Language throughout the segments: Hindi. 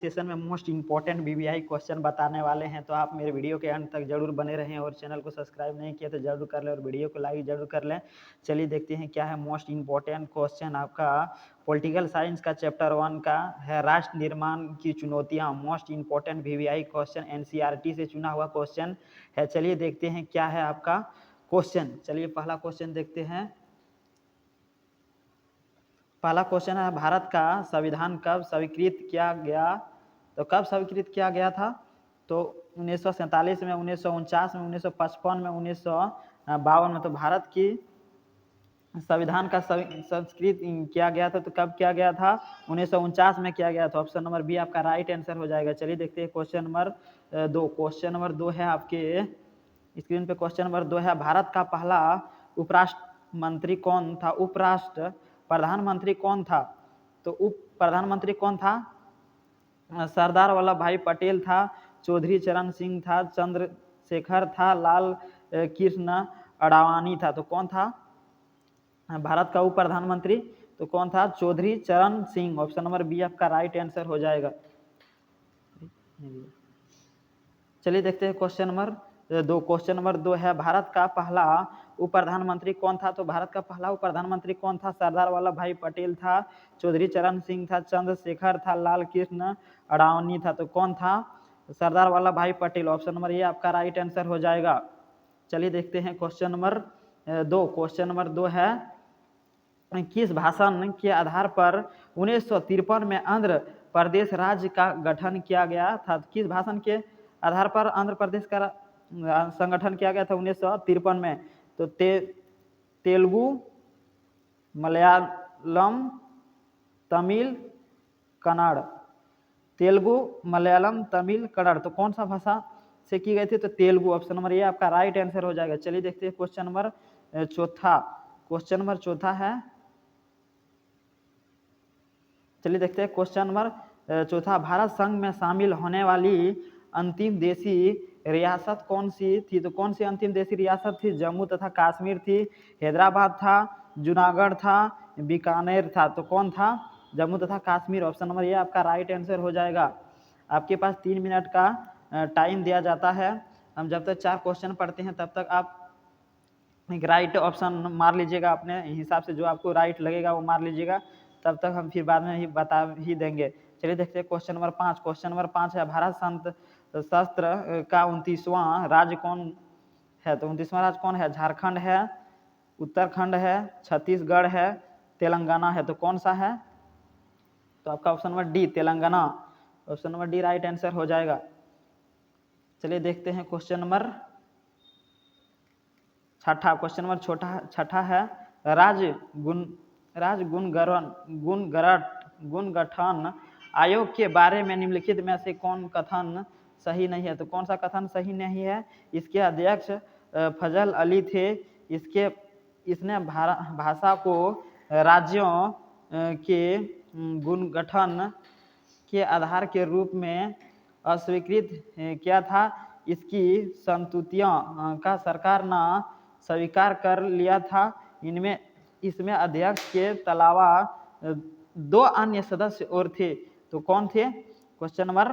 सेशन में मोस्ट इंपॉर्टेंट वीवीआई क्वेश्चन बताने वाले हैं, तो आप मेरे वीडियो के अंत तक जरूर बने रहें और चैनल को सब्सक्राइब नहीं किया तो जरूर कर लें और वीडियो को लाइक जरूर कर लें। चलिए देखते हैं क्या है मोस्ट इंपॉर्टेंट क्वेश्चन आपका पॉलिटिकल साइंस का चैप्टर 1 का है, राष्ट्र निर्माण की चुनौतियां। Most important VVI question NCERT से चुना हुआ क्वेश्चन है। चलिए देखते हैं क्या है आपका क्वेश्चन। चलिए पहला क्वेश्चन देखते हैं। पहला क्वेश्चन है, भारत का संविधान कब स्वीकृत किया गया? तो कब स्वीकृत किया गया था? तो 1947 में, 1949 में, 1955 में, 1952 में। तो भारत की संविधान का संस्कृत किया गया था, तो कब किया गया था? 1949 में किया गया था। ऑप्शन नंबर बी आपका राइट आंसर हो जाएगा। चलिए देखते हैं क्वेश्चन नंबर 2। क्वेश्चन नंबर 2 है आपके स्क्रीन पे। क्वेश्चन नंबर 2 है, भारत का पहला उपराष्ट्र मंत्री कौन था? उपराष्ट्र प्रधानमंत्री कौन था? तो उप प्रधानमंत्री कौन था? सरदार वल्लभ भाई पटेल था, चौधरी चरण सिंह था, चंद्रशेखर था, लाल कृष्ण अडवाणी था। तो कौन था भारत का उप प्रधानमंत्री? तो कौन था? चौधरी चरण सिंह। ऑप्शन नंबर बी आपका राइट आंसर हो जाएगा। चलिए देखते हैं क्वेश्चन नंबर 2। क्वेश्चन नंबर 2 है, भारत का पहला उप प्रधानमंत्री कौन था? तो भारत का पहला उप प्रधानमंत्री कौन था? सरदार वल्लभ भाई पटेल था, चौधरी चरण सिंह था, चंद्रशेखर था, लाल कृष्ण अडवाणी था। तो कौन था? सरदार वल्लभ भाई पटेल। ऑप्शन नंबर ए आपका राइट आंसर हो जाएगा। चलिए देखते हैं क्वेश्चन नंबर 2। क्वेश्चन नंबर 2 है, किस भाषण के आधार पर 1953 में आंध्र प्रदेश राज्य का गठन किया गया था? किस भाषण के आधार पर आंध्र प्रदेश का संगठन किया गया था 1953 में? तो तेलुगु, मलयालम, तमिल, कन्नड़। तेलुगु, मलयालम, तमिल, कन्नड़। तो कौन सा भाषा से की गई थी? तो तेलुगु। ऑप्शन नंबर ए आपका राइट आंसर हो जाएगा। चलिए देखते हैं क्वेश्चन नंबर 4। क्वेश्चन नंबर 4 है, चलिए देखते हैं क्वेश्चन नंबर 4। भारत संघ में शामिल होने वाली अंतिम देशी रियासत कौन सी थी? तो कौन सी अंतिम देशी रियासत थी? जम्मू तथा कश्मीर थी, हैदराबाद था, जूनागढ़ था, बीकानेर था। तो कौन था? जम्मू तथा कश्मीर। ऑप्शन नंबर ये आपका राइट आंसर हो जाएगा। आपके पास 3 मिनट का टाइम दिया जाता है। हम जब तक 4 क्वेश्चन पढ़ते हैं तब तक आप एक राइट ऑप्शन मार लीजिएगा, अपने हिसाब से जो आपको राइट लगेगा वो मार लीजिएगा, तब तक हम फिर बाद में ही बता ही देंगे। चलिए देखते हैं क्वेश्चन नंबर 5। क्वेश्चन नंबर 5 है, भारत संघ शस्त्र का 29वां राज्य कौन है? तो 29वां राज्य कौन है? झारखंड है, उत्तराखंड है, छत्तीसगढ़ है, तेलंगाना है। तो कौन सा है? तो आपका option number D Telangana. Option number D right answer हो जाएगा। चलिए देखते हैं क्वेश्चन नंबर 6। क्वेश्चन नंबर 6 है, राज्य गुणगठन आयोग के बारे में निम्नलिखित में से कौन कथन सही नहीं है? तो कौन सा कथन सही नहीं है? इसके अध्यक्ष फजल अली थे। इसने भाषा को राज्यों के गुणगठन के आधार के रूप में अस्वीकृत किया था। इसकी संस्तुतियों का सरकार ने स्वीकार कर लिया था। इसमें अध्यक्ष के अलावा 2 अन्य सदस्य और थे। तो कौन थे? क्वेश्चन नंबर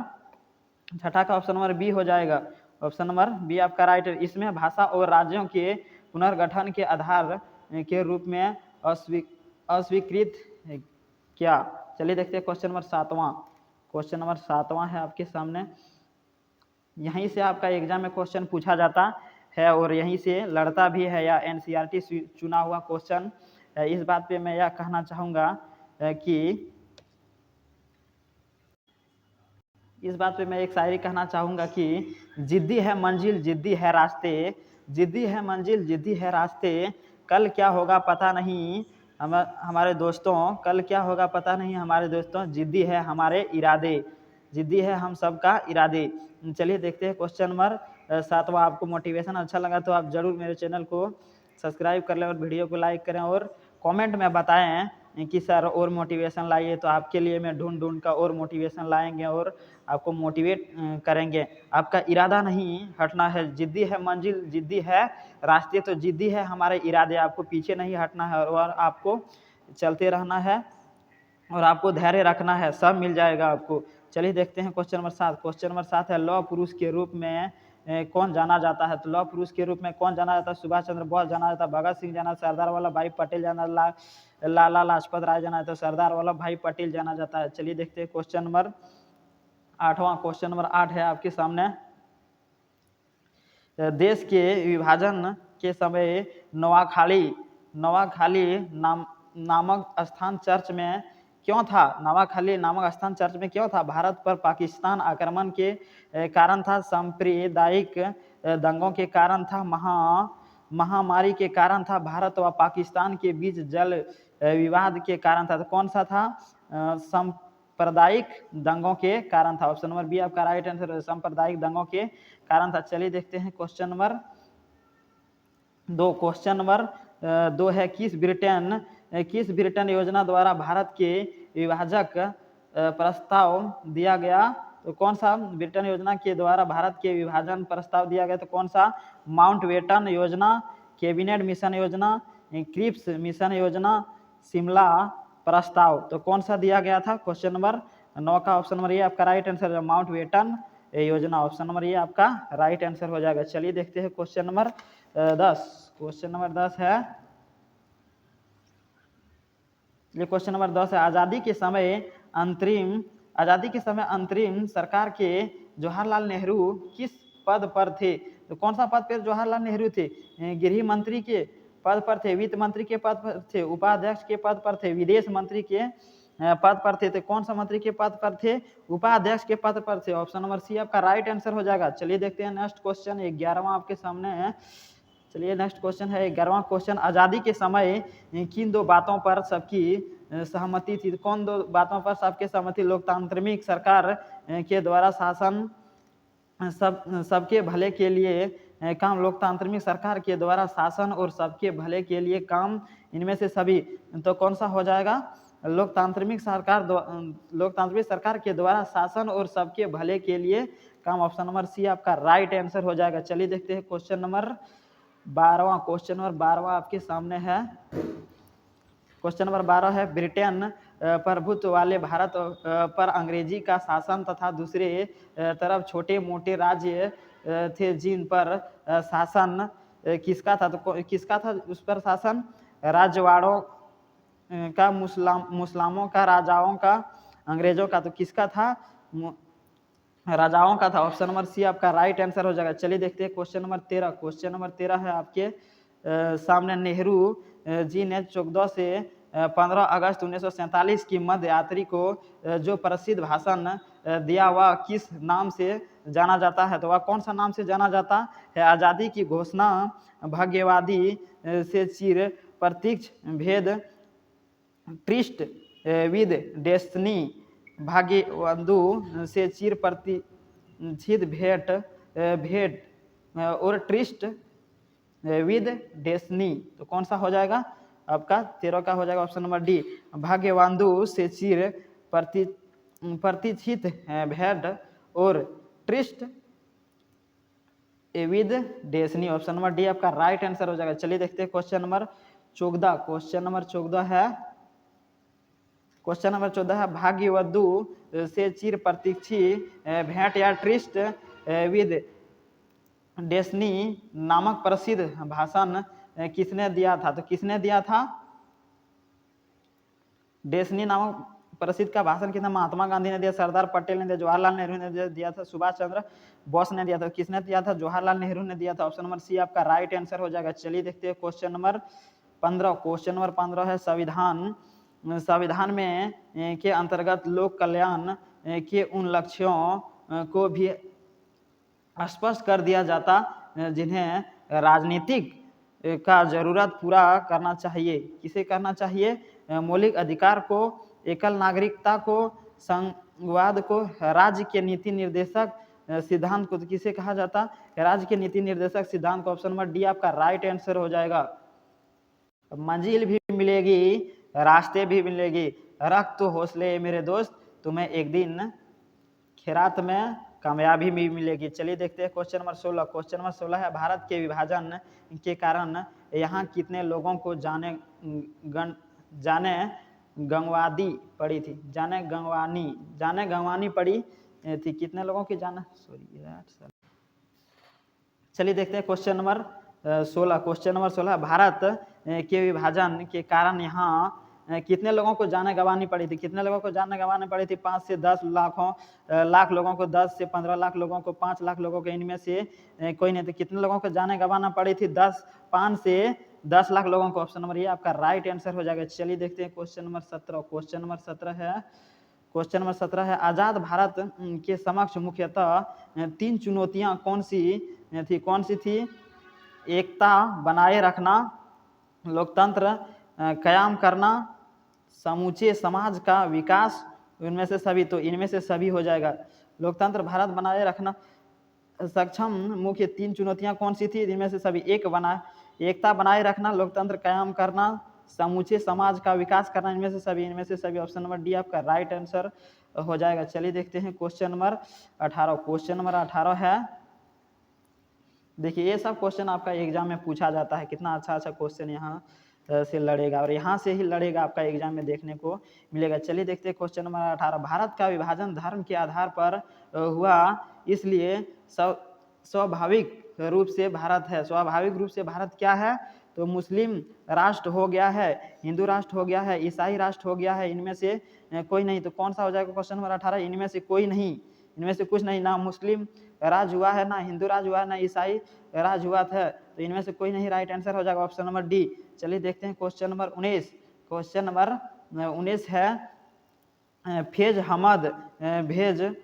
6 का ऑप्शन नंबर बी हो जाएगा। ऑप्शन नंबर बी आपका राइट है। इसमें भाषा और राज्यों के पुनर्गठन के आधार के रूप में अस्वीकृत किया। चलिए देखते हैं क्वेश्चन नंबर 7वां। क्वेश्चन नंबर 7वां है आपके सामने। यहीं से आपका एग्जाम में क्वेश्चन पूछा जाता है और यहीं से लड़ता भी है, या एनसीईआरटी चुना हुआ क्वेश्चन। इस बात पे मैं यह कहना चाहूँगा कि इस बात पे मैं एक शायरी कहना चाहूँगा कि जिद्दी है मंजिल, जिद्दी है रास्ते, जिद्दी है मंजिल, जिद्दी है रास्ते, कल क्या होगा पता नहीं हमारे दोस्तों, कल क्या होगा पता नहीं हमारे दोस्तों, जिद्दी है हमारे इरादे, जिद्दी है हम सबका इरादे। चलिए देखते हैं क्वेश्चन नंबर 7वां। आपको मोटिवेशन अच्छा लगा तो आप जरूर मेरे चैनल को सब्सक्राइब कर लें और वीडियो को लाइक करें और कमेंट में बताएं कि सर और मोटिवेशन लाइए। तो आपके लिए मैं ढूंढ का और मोटिवेशन लाएंगे और आपको मोटिवेट करेंगे। आपका इरादा नहीं हटना है, जिद्दी है मंजिल, जिद्दी है रास्ते, तो जिद्दी है हमारे इरादे। आपको पीछे नहीं हटना है और आपको चलते रहना है और आपको धैर्य रखना है, सब मिल जाएगा आपको। चलिए देखते हैं क्वेश्चन नंबर 7। क्वेश्चन नंबर 7 है लौह पुरुष के रूप में कौन जाना जाता है? तो लौह पुरुष के रूप में कौन जाना जाता है? सुभाष चंद्र बोस जाना जाता है, भगत सिंह जाना, सरदार वल्लभ भाई पटेल जाना, लाला लाजपत राय जाना जाता है, सरदार वल्लभ भाई पटेल जाना जाता है। चलिए देखते हैं क्वेश्चन नंबर 8वां। क्वेश्चन नंबर 8 है आपके सामने, देश के विभाजन के समय नवाखाली नामक स्थान चर्च में क्यों था? नवाखाली नामक स्थान चर्च में क्यों था? भारत पर पाकिस्तान आक्रमण के कारण था, सांप्रदायिक दंगों के कारण था, महामारी के कारण था, भारत व पाकिस्तान के बीच जल विवाद के कारण था। तो कौन सा था? सांप्रदायिक दंगों के कारण था। ऑप्शन नंबर बी आपका राइट आंसर है, सांप्रदायिक दंगों के कारण था। चलिए देखते हैं क्वेश्चन नंबर 2। क्वेश्चन नंबर 2 है किस ब्रिटेन योजना द्वारा भारत के विभाजक प्रस्ताव दिया गया? तो कौन सा ब्रिटेन योजना के द्वारा भारत के विभाजन प्रस्ताव दिया गया? तो कौन सा? माउंटबेटन योजना, कैबिनेट मिशन योजना, क्रिप्स मिशन योजना, शिमला प्रस्ताव। तो कौन सा दिया गया था? क्वेश्चन नंबर 9 का ऑप्शन नंबर ये आपका राइट आंसर है, माउंटबेटन योजना। ऑप्शन नंबर ये आपका राइट आंसर हो जाएगा। चलिए देखते हैं क्वेश्चन नंबर 10। क्वेश्चन नंबर 10 है, ये क्वेश्चन नंबर 10 है, आजादी के समय अंतरिम सरकार के जवाहरलाल नेहरू किस पद पर थे? तो कौन सा पद पर जवाहरलाल नेहरू थे? गृह मंत्री के पद पर थे, वित्त मंत्री के पद पर थे, उपाध्यक्ष के पद पर थे, विदेश मंत्री के पद पर थे। तो कौन सा मंत्री के पद पर थे? उपाध्यक्ष के पद पर थे। ऑप्शन नंबर सी आपका राइट आंसर हो जाएगा। चलिए देखते हैं नेक्स्ट क्वेश्चन, 11वां आपके सामने है। चलिए नेक्स्ट क्वेश्चन है 11वां क्वेश्चन, आजादी के समय किन 2 बातों पर सबकी सहमति थी? कौन 2 बातों पर सबके सहमति? लोकतांत्रिक सरकार के द्वारा शासन सबके भले के लिए काम, लोकतांत्रिक सरकार के द्वारा शासन और सबके भले के लिए काम, इनमें से सभी। तो कौन सा हो जाएगा? लोकतांत्रिक सरकार के द्वारा शासन और सबके भले के लिए काम। ऑप्शन नंबर सी आपका राइट आंसर हो जाएगा। चलिए देखते हैं क्वेश्चन नंबर 12वां। क्वेश्चन नंबर 12वां आपके सामने है। क्वेश्चन नंबर 12 है, ब्रिटेन प्रभुत्व वाले भारत पर अंग्रेजी का शासन तथा दूसरे तरफ छोटे मोटे राज्य थे जिन पर शासन किसका था? तो किसका था उस पर शासन? राजवाड़ों का, मुस्लिमों का, राजाओं का, अंग्रेजों का। तो किसका था? राजाओं का था। ऑप्शन नंबर सी आपका राइट आंसर हो जाएगा। चलिए देखते हैं क्वेश्चन नंबर 13। क्वेश्चन नंबर 13 है आपके सामने, नेहरू जी ने 14 से 15 अगस्त 1947 की मध्य रात्रि को जो प्रसिद्ध भाषण दिया वह किस नाम से जाना जाता है? तो वह कौन सा नाम से जाना जाता है? आज़ादी की घोषणा, भाग्यवादी से चिर प्रतीक्ष भेद, ट्रिस्ट विद डेस्टिनी, भाग्यवंदु से चिर प्रतीक्षित भेंट और ट्रिस्ट विद डेस्टिनी। तो कौन सा हो जाएगा? आपका 13 का हो जाएगा ऑप्शन नंबर डी, भाग्यवंदु से चिर प्रतीक्षित भेंट और tourist with destiny. Option number D आपका राइट आंसर हो जाएगा। चलिए देखते हैं क्वेश्चन नंबर 14। क्वेश्चन नंबर 14 है, क्वेश्चन नंबर 14 है, भाग्यवंदु से चिर प्रतीक्षित भेंट या ट्रिस्ट विद डेस्टिनी नामक प्रसिद्ध भाषण किसने दिया था? तो किसने दिया था? डेस्टिनी नामक प्रसिद्ध का भाषण किसने? महात्मा गांधी ने दिया, सरदार पटेल ने दिया, जवाहरलाल नेहरू ने दिया था, सुभाष चंद्र बोस ने दिया था। किसने दिया था? जवाहरलाल नेहरू ने दिया था। ऑप्शन नंबर सी आपका राइट आंसर हो जाएगा। चलिए देखते हैं क्वेश्चन नंबर 15। क्वेश्चन नंबर 15 है, संविधान में के अंतर्गत लोक कल्याण के उन लक्ष्यों को भी स्पष्ट कर दिया जाता जिन्हें राजनीतिक का जरूरत पूरा करना चाहिए। किसे करना चाहिए? मौलिक अधिकार को, एकल नागरिकता को, संघवाद को, राज्य के नीति निर्देशक सिद्धांत को। तो किसे कहा जाता? राज्य के नीति निर्देशक सिद्धांत को। ऑप्शन नंबर डी आपका राइट आंसर हो जाएगा। मंजिल भी मिलेगी, रास्ते भी मिलेगी, रख तो हौसले मेरे दोस्त, तुम्हें एक दिन खैरात में कामयाबी भी मिलेगी। चलिए देखते हैं क्वेश्चन नंबर 16। क्वेश्चन नंबर 16 है, भारत के विभाजन के कारण यहाँ कितने लोगों को जाने गंगवादी पढ़ी थी, जाने गंगवानी पढ़ी थी। कितने लोगों की जाना, सॉरी यार। चलिए देखते हैं question number 16। Question number 16, Bharat के विभाजन के कारण यहाँ कितने लोगों को जान गंवानी पड़ी थी? कितने लोगों को जान गंवानी पड़ी थी? 5 से 10 लाख लोगों को, 10 से 15 लाख लोगों को, 5 लाख लोगों को, इनमें से कोई नहीं। तो कितने लोगों को जान गंवाना पड़ी थी? 5 से 10 लाख लोगों को। ऑप्शन नंबर ये आपका राइट आंसर हो जाएगा। चलिए देखते हैं क्वेश्चन नंबर 17। क्वेश्चन नंबर 17 है, आजाद भारत के समक्ष मुख्यतः 3 चुनौतियां कौन सी थी? एकता बनाए रखना, लोकतंत्र कायम करना, समूचे समाज का विकास, इनमें से सभी। तो इनमें से सभी हो जाएगा। लोकतंत्र भारत बनाए रखना सक्षम मुख्य 3 चुनौतियां कौन सी थी? इनमें से सभी। एकता बनाए रखना, लोकतंत्र कायम करना, समूचे समाज का विकास करना, इनमें से सभी। ऑप्शन नंबर डी आपका राइट आंसर हो जाएगा। चलिए देखते हैं क्वेश्चन नंबर 18। क्वेश्चन नंबर 18 है, देखिए ये सब क्वेश्चन आपका एग्जाम में पूछा जाता है। कितना अच्छा क्वेश्चन यहाँ से लड़ेगा और यहाँ से ही लड़ेगा, आपका एग्जाम में देखने को मिलेगा। चलिए देखते हैं क्वेश्चन नंबर 18। भारत का विभाजन धर्म के आधार पर हुआ, इसलिए स्वाभाविक रूप से भारत क्या है? तो मुस्लिम राष्ट्र हो गया है, हिंदू राष्ट्र हो गया है, ईसाई राष्ट्र हो गया है, इनमें से कोई नहीं। तो कौन सा हो जाएगा क्वेश्चन नंबर 18? इनमें से कोई नहीं, इनमें से कुछ नहीं। ना मुस्लिम राज हुआ है, ना हिंदू राज हुआ है, ना ईसाई राज हुआ था। तो इनमें से कोई नहीं, राइट आंसर हो जाएगा ऑप्शन नंबर डी। चलिए देखते हैं क्वेश्चन नंबर 19। क्वेश्चन नंबर 19 है, फैज अहमद भेज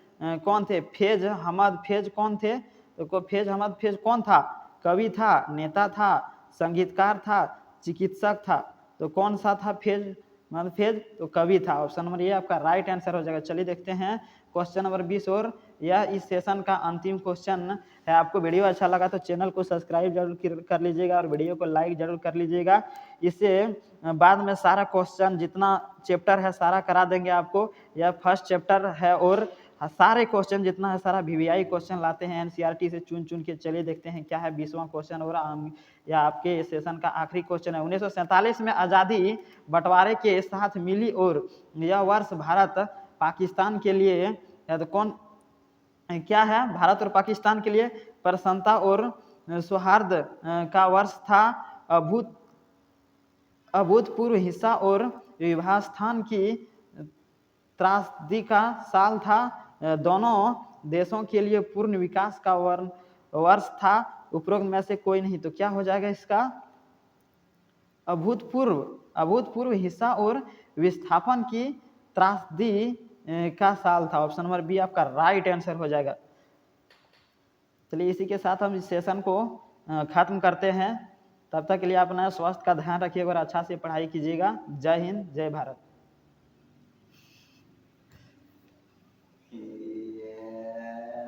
कौन थे? फैज अहमद फेज कौन थे? तो फैज अहमद फेज कौन था? कवि था, नेता था, संगीतकार था, चिकित्सक था। तो कौन सा था फैज अहमद फेज? तो कवि था। ऑप्शन नंबर ये आपका राइट आंसर हो जाएगा। चलिए देखते हैं क्वेश्चन नंबर 20 और यह इस सेशन का अंतिम क्वेश्चन है। आपको वीडियो अच्छा लगा तो चैनल को सब्सक्राइब जरूर कर लीजिएगा और वीडियो को लाइक जरूर कर लीजिएगा। इससे बाद में सारा क्वेश्चन जितना चैप्टर है सारा करा देंगे आपको। यह फर्स्ट चैप्टर है और सारे क्वेश्चन जितना है सारा वीवीआई क्वेश्चन लाते हैं एनसीईआरटी से चुन के। चलिए देखते हैं क्या है 20वां क्वेश्चन और या आपके सेशन का आखिरी क्वेश्चन है। 1947 में आज़ादी बंटवारे के साथ मिली और यह वर्ष भारत पाकिस्तान के लिए तो कौन क्या है? भारत और पाकिस्तान के लिए प्रसन्नता और सौहार्द का वर्ष था। अभूतपूर्व हिस्सा और विभाजन की त्रासदी का साल था। दोनों देशों के लिए पूर्ण विकास का वर्ष था। उपरोक्त में से कोई नहीं। तो क्या हो जाएगा इसका? अभूतपूर्व हिस्सा और विस्थापन की त्रासदी का साल था। ऑप्शन नंबर बी आपका राइट आंसर हो जाएगा। चलिए इसी के साथ हम इस सेशन को खत्म करते हैं। तब तक के लिए अपना स्वास्थ्य का ध्यान रखिएगा और अच्छा से पढ़ाई कीजिएगा। जय हिंद, जय भारत।